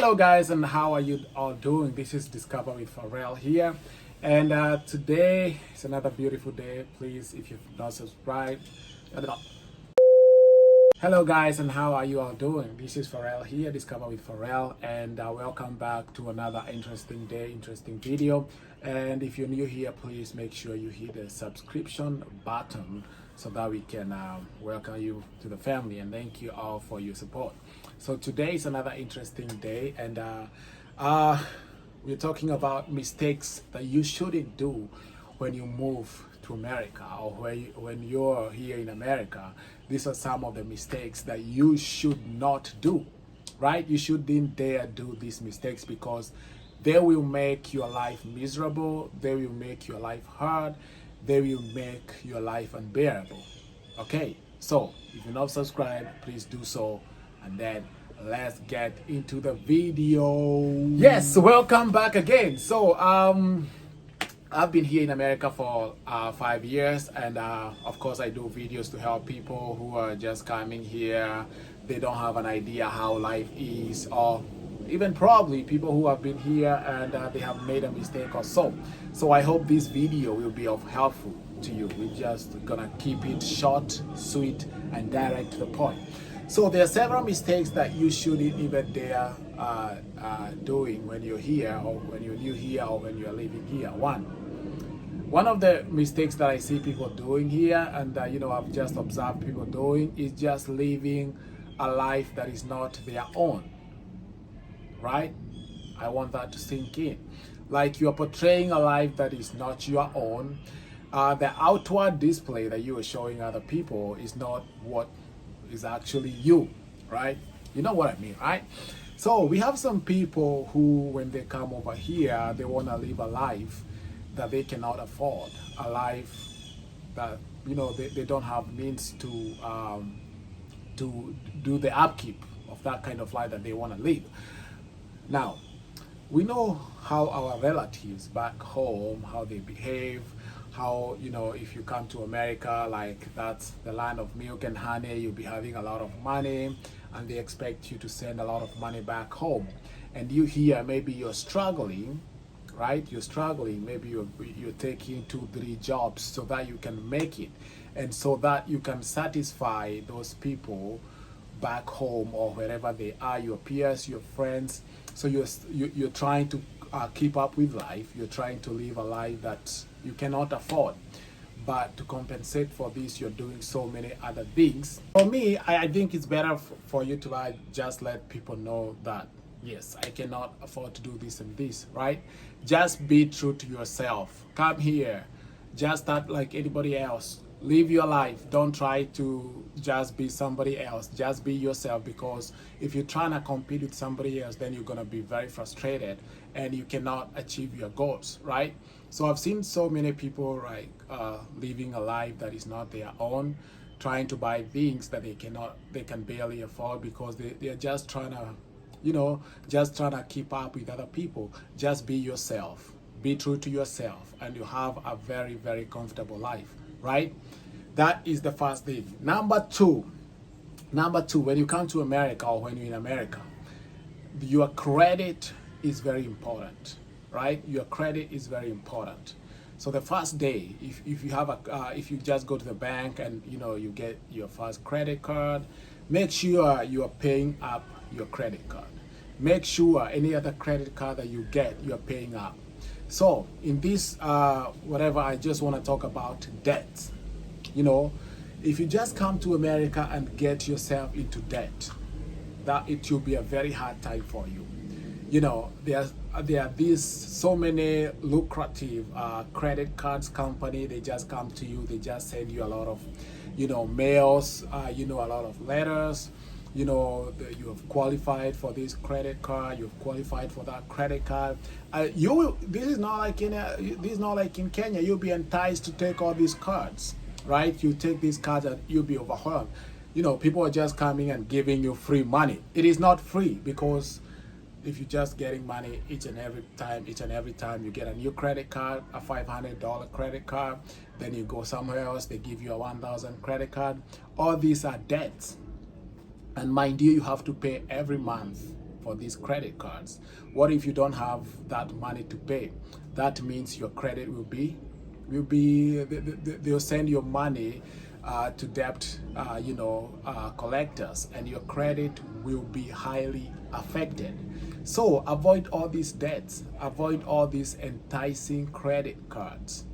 Hello guys, and how are you all doing? This is Discover with Pharrell here, and today is another beautiful day. Please, if you've not subscribed, turn it on. Hello guys, and how are you all doing? This is Pharrell here, Discover with Pharrell, and welcome back to another interesting day, interesting video. And if you're new here, please make sure you hit the subscription button so that we can welcome you to the family, and thank you all for your support. So today is another interesting day, and we're talking about mistakes that you shouldn't do when you move to America, or when you're here in America. These are some of the mistakes that you should not do, right? You shouldn't dare do these mistakes because they will make your life miserable, they will make your life hard, they will make your life unbearable. Okay, so if you're not subscribed, please do so, and then let's get into the video. Yes, welcome back again. So I've been here in America for 5 years, and of course I do videos to help people who are just coming here. They don't have an idea how life is, or even probably people who have been here and they have made a mistake or so. So I hope this video will be of helpful to you. We're just gonna keep it short, sweet, and direct to the point. So there are several mistakes that you shouldn't even dare doing when you're here, or when you're new here, or when you're living here. One of the mistakes that I see people doing here, and I've just observed people doing, is just living a life that is not their own. Right? I want that to sink in. Like, you're portraying a life that is not your own. The outward display that you are showing other people is not what is actually you, right? You know what I mean, right? So we have some people who, when they come over here, they want to live a life that they cannot afford, a life that they don't have means to do the upkeep of that kind of life that they want to live. Now, we know how our relatives back home, how they behave, how, if you come to America, like, that's the land of milk and honey, you'll be having a lot of money, and they expect you to send a lot of money back home. And you here, maybe you're struggling, right? You're struggling, maybe you're taking 2-3 jobs so that you can make it, and so that you can satisfy those people back home or wherever they are, your peers, your friends. So you're trying to keep up with life. You're trying to live a life that you cannot afford. But to compensate for this, you're doing so many other things. For me, I think it's better for you to just let people know that, yes, I cannot afford to do this and this, right? Just be true to yourself. Come here, just start like anybody else. Live your life. Don't try to just be somebody else. Just be yourself, because if you're trying to compete with somebody else, then you're going to be very frustrated and you cannot achieve your goals, right? So I've seen so many people living a life that is not their own, trying to buy things that they can barely afford, because they're just trying to keep up with other people. Just be yourself. Be true to yourself, and you have a very, very comfortable life, right? That is the first thing. Number two, when you come to America, or when you're in America, your credit is very important, right? Your credit is very important. So the first day, if you have if you just go to the bank and you get your first credit card, make sure you are paying up your credit card. Make sure any other credit card that you get, you're paying up. So in this whatever, I just want to talk about debt. If you just come to America and get yourself into debt, that it will be a very hard time for you. There are these so many lucrative credit cards company. They just come to you, they just send you a lot of mails, a lot of letters. You have qualified for this credit card, you've qualified for that credit card. This is not like in Kenya. You'll be enticed to take all these cards, right? You take these cards and you'll be overwhelmed. People are just coming and giving you free money. It is not free, because if you're just getting money each and every time you get a new credit card, a $500 credit card, then you go somewhere else, they give you a 1,000 credit card. All these are debts. And mind you, you have to pay every month. for these credit cards. What if you don't have that money to pay? That means your credit they'll send your money to debt collectors, and your credit will be highly affected. So avoid all these debts, avoid all these enticing credit cards,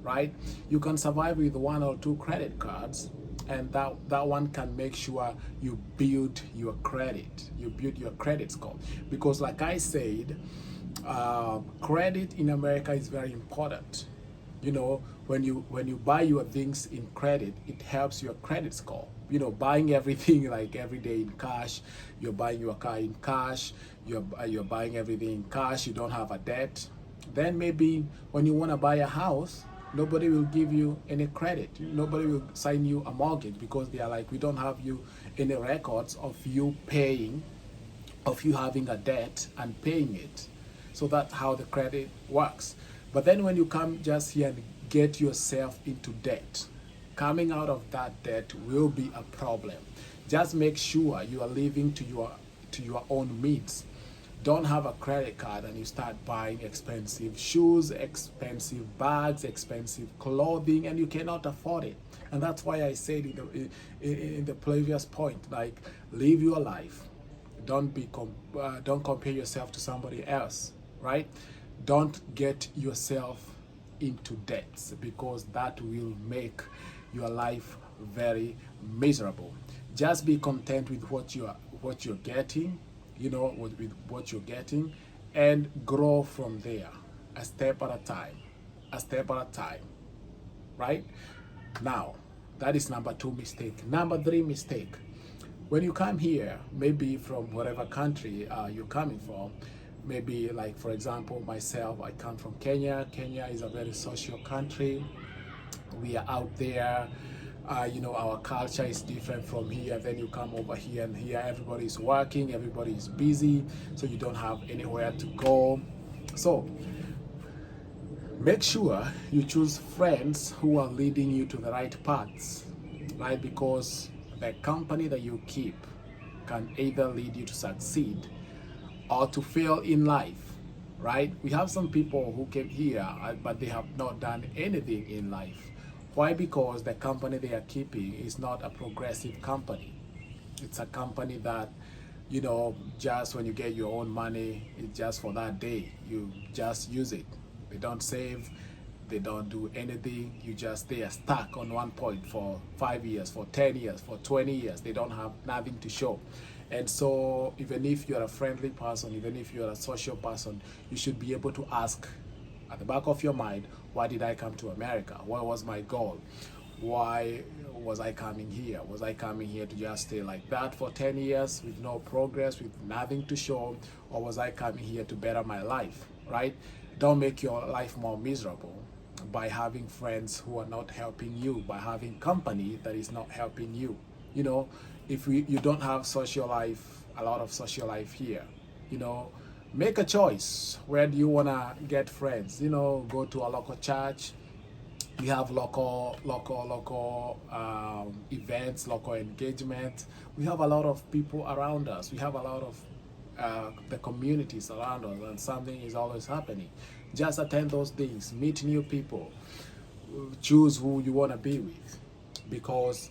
right? You can survive with one or two credit cards, and that one can make sure you build your credit score. Because like I said, credit in America is very important. When you buy your things in credit, it helps your credit score. Buying everything like every day in cash, you're buying your car in cash, you're buying everything in cash, you don't have a debt. Then maybe when you want to buy a house, nobody will give you any credit. Nobody will sign you a mortgage because they are like, we don't have you any records of you paying, of you having a debt and paying it. So that's how the credit works. But then when you come just here and get yourself into debt, coming out of that debt will be a problem. Just make sure you are living to your own means. Don't have a credit card and you start buying expensive shoes, expensive bags, expensive clothing, and you cannot afford it. And that's why I said in the previous point, like, live your life. Don't compare yourself to somebody else, right? Don't get yourself into debts, because that will make your life very miserable. Just be content with what you're getting, with what you're getting, and grow from there, a step at a time, right? Now, that is number 2 mistake. Number 3 mistake: when you come here, maybe from whatever country you're coming from, maybe like, for example, myself, I come from Kenya. Kenya is a very social country. We are out there. Our culture is different from here. Then you come over here, and here everybody is working, everybody is busy, so you don't have anywhere to go. So make sure you choose friends who are leading you to the right paths, right? Because the company that you keep can either lead you to succeed or to fail in life, right? We have some people who came here, but they have not done anything in life. Why? Because the company they are keeping is not a progressive company. It's a company that, just when you get your own money, it's just for that day. You just use it. They don't save. They don't do anything. They are stuck on one point for 5 years, for 10 years, for 20 years. They don't have nothing to show. And so even if you're a friendly person, even if you're a social person, you should be able to ask at the back of your mind, why did I come to America? What was my goal? Why was I coming here? Was I coming here to just stay like that for 10 years with no progress, with nothing to show? Or was I coming here to better my life, right? Don't make your life more miserable by having friends who are not helping you, by having company that is not helping you. If you don't have social life, a lot of social life here, make a choice. Where do you want to get friends? Go to a local church. We have local events, local engagement. We have a lot of people around us. We have a lot of the communities around us, and something is always happening. Just attend those things, meet new people, choose who you want to be with, because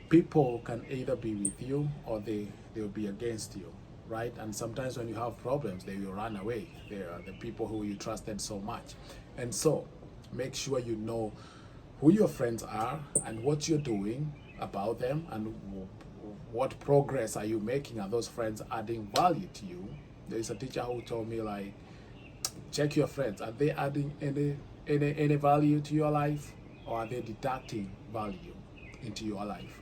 people can either be with you or they'll be against you, right? And sometimes when you have problems, they will run away. They are the people who you trusted so much. And so make sure you know who your friends are and what you're doing about them, and what progress are you making. Are those friends adding value to you? There's a teacher who told me, like, check your friends. Are they adding any value to your life, or are they deducting value into your life,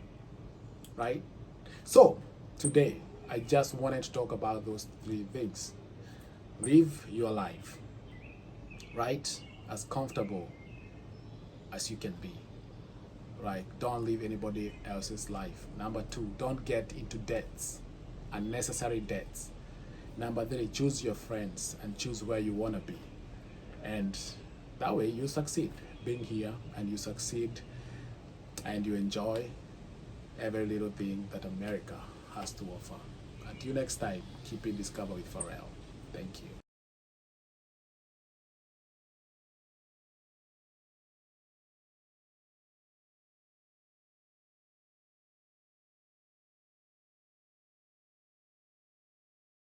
right? So today I just wanted to talk about those 3 things. Live your life, right? As comfortable as you can be, right? Don't live anybody else's life. Number 2, don't get into debts, unnecessary debts. Number 3, choose your friends and choose where you want to be. And that way you succeed being here, and you succeed and you enjoy every little thing that America has to offer. Until next time, keep it Discover with Pharrell.